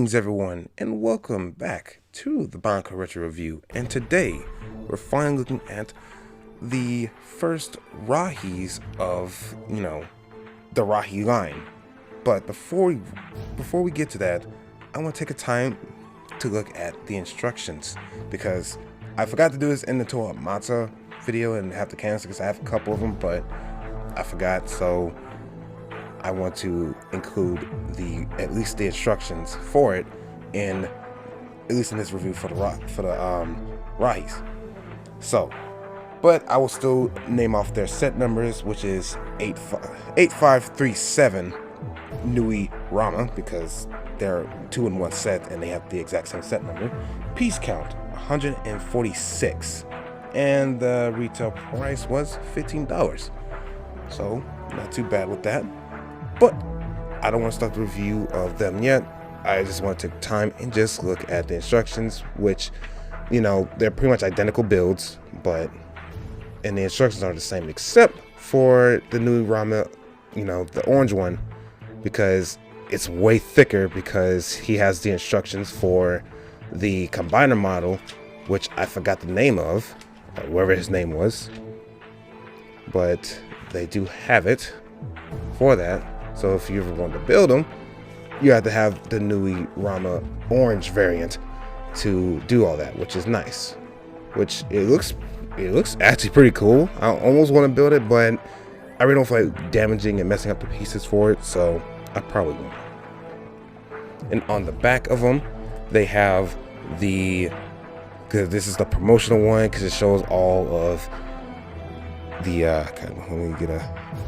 Greetings everyone, and welcome back to the Bionicle Retro Review. And today, we're finally looking at the first Rahis of, the Rahi line. But before we get to that, I want to take a time to look at the instructions, because I forgot to do this in the Toa Matza video and have to cancel because I have a couple of them, but I forgot, so I want to include at least the instructions for it at least in this review for the Rahis. So, but I will still name off their set numbers, which is 8537 Nui Rama, because they're 2-in-1 set and they have the exact same set number. Piece count 146, and the retail price was $15. So not too bad with that. But I don't want to start the review of them yet. I just want to take time and just look at the instructions, which, they're pretty much identical builds, and the instructions are the same except for the Nui Rama, the orange one, because it's way thicker, because he has the instructions for the combiner model, which I forgot the name of, whoever his name was, but they do have it for that. So if you ever want to build them, you have to have the Nui Rama orange variant to do all that, which is nice. Which it looks actually pretty cool. I almost want to build it, but I really don't feel like damaging and messing up the pieces for it, so I probably won't. And on the back of them, they have because this is the promotional one, because it shows all of the let me get a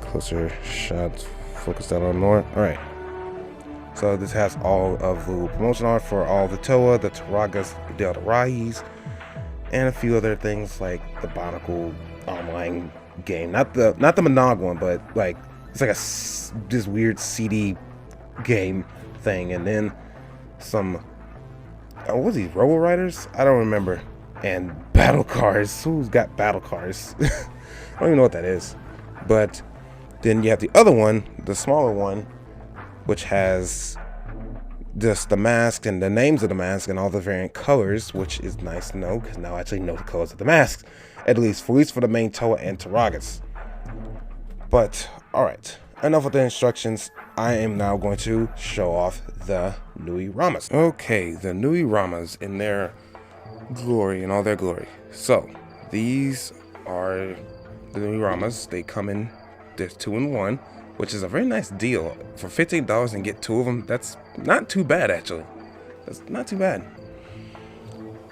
closer shot. Focus that on more. Alright. So this has all of the promotion art for all the Toa, the Taragas, the Delta Rahis, and a few other things like the Bionicle online game. Not the Monog one, but it's like this weird CD game thing, and then some what was these Robo Riders? I don't remember. And battle cars. Who's got battle cars? I don't even know what that is. But then you have the other one, the smaller one, which has just the mask and the names of the mask and all the variant colors, which is nice to know, because now I actually know the colors of the masks, at least for the main Toa and Taragas. But alright, enough with the instructions. I am now going to show off the Nui Ramas. Okay, the Nui Ramas in their glory, and all their glory. So these are the Nui Ramas. They come in, there's 2-in-1, which is a very nice deal. For $15 and get 2 of them, that's not too bad, actually. That's not too bad.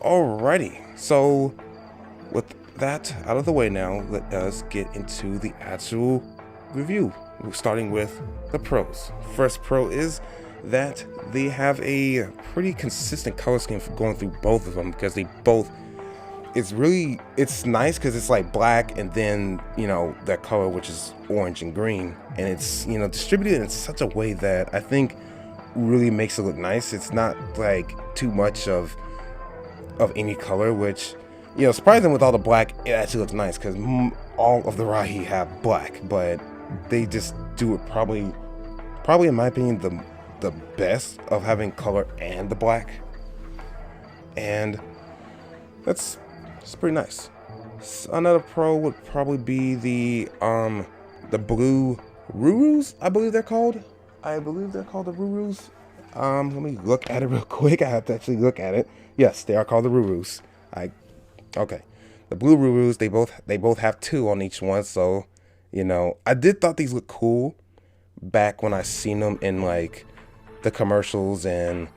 Alrighty, so with that out of the way now, let us get into the actual review, starting with the pros. First pro is that they have a pretty consistent color scheme going through both of them, because they both, it's nice because it's like black and then that color, which is orange and green, and it's distributed in such a way that I think really makes it look nice. It's not like too much of any color, which surprising with all the black, it actually looks nice, because all of the Rahi have black, but they just do it probably in my opinion the best of having color and the black, and it's pretty nice. Another pro would probably be the blue Rurus, I believe they're called. the Rurus. Let me look at it real quick. I have to actually look at it. Yes, they are called the Rurus. Okay. The blue Rurus, they both have 2 on each one, so I did thought these looked cool back when I seen them in the commercials and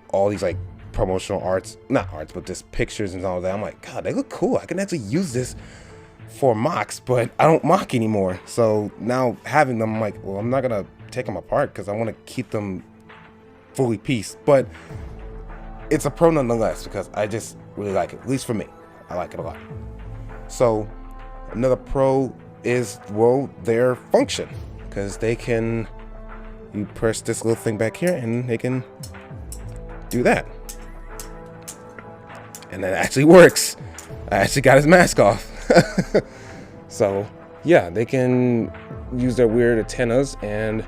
all these promotional not arts, but just pictures and all that. I'm like, God, they look cool. I can actually use this for mocks, but I don't mock anymore. So now having them, I'm like, well, I'm not gonna take them apart because I want to keep them fully pieced. But it's a pro nonetheless, because I just really like it. At least for me, I like it a lot. So another pro is, well, their function, because you press this little thing back here and they can do that. And that actually works. I actually got his mask off. So yeah, they can use their weird antennas and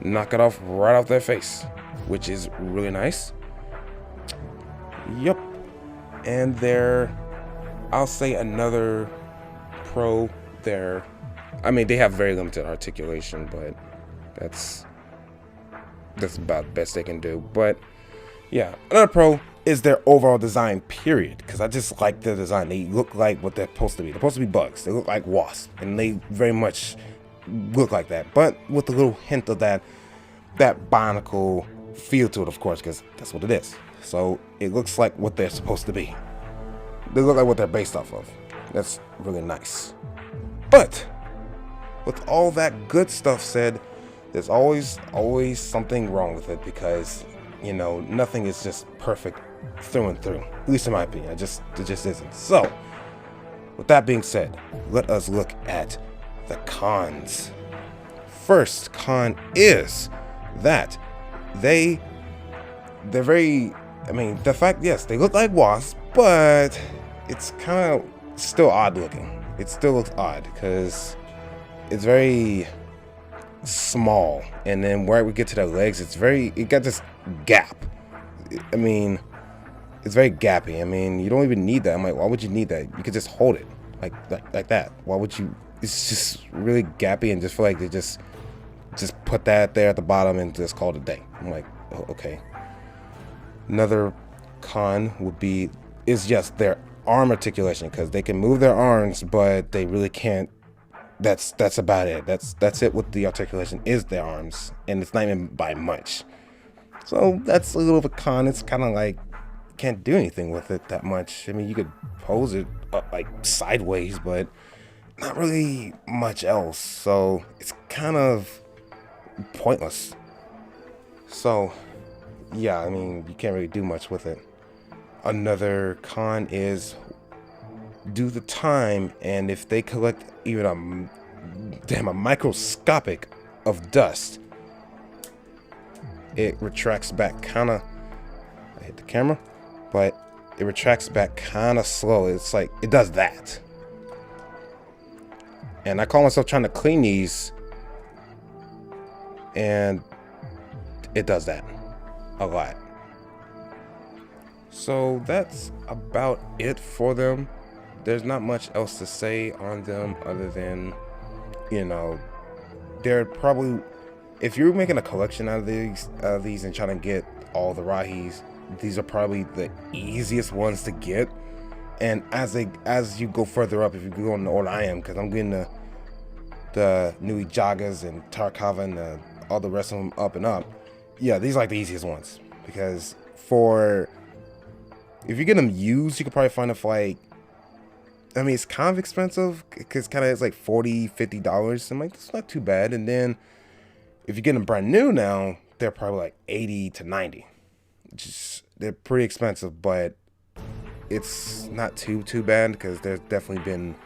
knock it off right off their face. which is really nice. Yep. And I'll say another pro there. I mean, they have very limited articulation, but that's about the best they can do. But yeah, another pro is their overall design, period. Because I just like their design. They look like what they're supposed to be. They're supposed to be bugs. They look like wasps, and they very much look like that, but with a little hint of that Bionicle feel to it, of course, because that's what it is. So it looks like what they're supposed to be. They look like what they're based off of. That's really nice. But with all that good stuff said, there's always something wrong with it, because you know, nothing is just perfect through and through, at least in my opinion. It just isn't. So with that being said, let us look at the cons. First con is that they're very, I mean, the fact, yes, they look like wasps, but it's kind of still odd looking. It still looks odd because it's very small, and then where we get to the legs, it got this gap. I mean, it's very gappy. I mean, you don't even need that. I'm like, why would you need that? You could just hold it like that. Why would you? It's just really gappy, and just feel like they just put that there at the bottom and just call it a day. I'm like, oh, okay. Another con is just their arm articulation, because they can move their arms, but they really can't. That's about it. That's it with the articulation, is their arms, and it's not even by much. So that's a little of a con. It's kind of like can't do anything with it that much. I mean, you could pose it like sideways, but not really much else. So it's kind of pointless. So yeah, I mean, you can't really do much with it. Another con is due to time, and if they collect even a microscopic of dust, it retracts back kind of, I hit the camera, but it retracts back kind of slow. It's like it does that, and I call myself trying to clean these, and it does that a lot. So that's about it for them. There's not much else to say on them other than, you know, they're probably, if you're making a collection out of these and trying to get all the Rahis, these are probably the easiest ones to get. And as you go further up, if you go in the order I am, because I'm getting the Nui Jagas and Tarkava and all the rest of them up and up, yeah, these are like the easiest ones, because if you get them used, you could probably find them for like, I mean, it's kind of expensive, because it's like $40-$50. I'm like, that's not too bad. And then if you get them brand new now, they're probably like $80-$90. They're pretty expensive, but it's not too bad, because there's definitely been,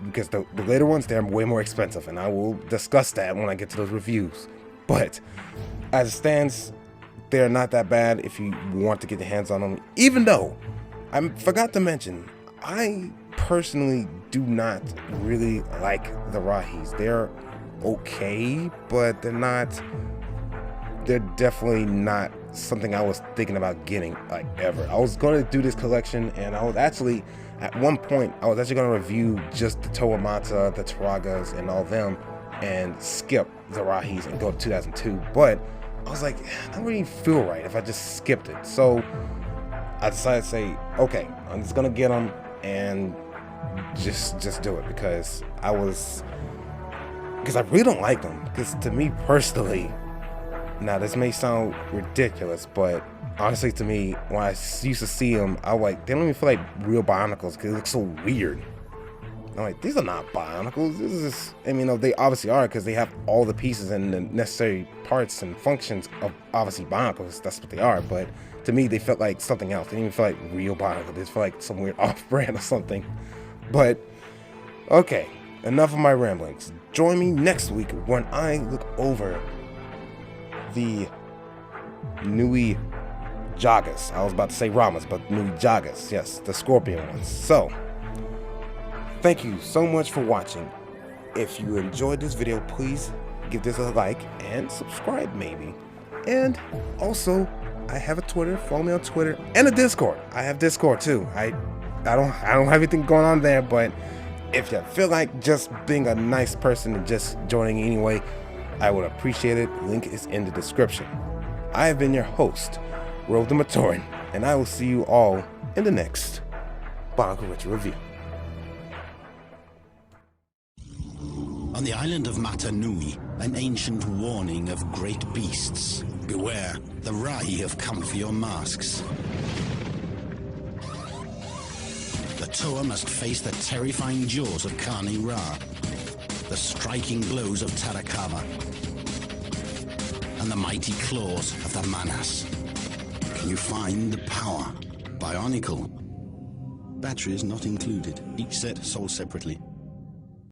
because the later ones, they're way more expensive, and I will discuss that when I get to those reviews. But as it stands, they're not that bad if you want to get your hands on them. Even though I forgot to mention, I personally do not really like the Rahis. They're okay, but they're definitely not something I was thinking about getting, like, ever. I was going to do this collection, and I was actually, at one point, I was actually going to review just the Toamata, the Taragas, and all them, and skip the Rahis and go to 2002, but I was like, I don't really feel right if I just skipped it. So I decided to say, okay, I'm just gonna get them and just do it, because I really don't like them. Because to me personally, now this may sound ridiculous, but honestly, to me, when I used to see them, I was like, they don't even feel like real Bionicles, because it looks so weird. I'm like, these are not Bionicles. This is, I mean, they obviously are, because they have all the pieces and the necessary parts and functions of obviously Bionicles. That's what they are. But to me, they felt like something else. They didn't even feel like real Bionicles. They just felt like some weird off-brand or something. But okay, enough of my ramblings. Join me next week when I look over the Nui Jagas. I was about to say Ramas, but Nui Jagas. Yes, the scorpion ones. So thank you so much for watching. If you enjoyed this video, please give this a like and subscribe maybe. And also, I have a Twitter. Follow me on Twitter and a Discord. I have Discord too. I don't have anything going on there, but if you feel like just being a nice person and just joining anyway, I would appreciate it. Link is in the description. I have been your host, Rogue the Matoran, and I will see you all in the next Bionicle Ritual Review. On the island of Mata Nui, an ancient warning of great beasts. Beware, the Rai have come for your masks. The Toa must face the terrifying jaws of Kani Ra, the striking blows of Tarakava, and the mighty claws of the Manas. Can you find the power? Bionicle. Batteries not included. Each set sold separately.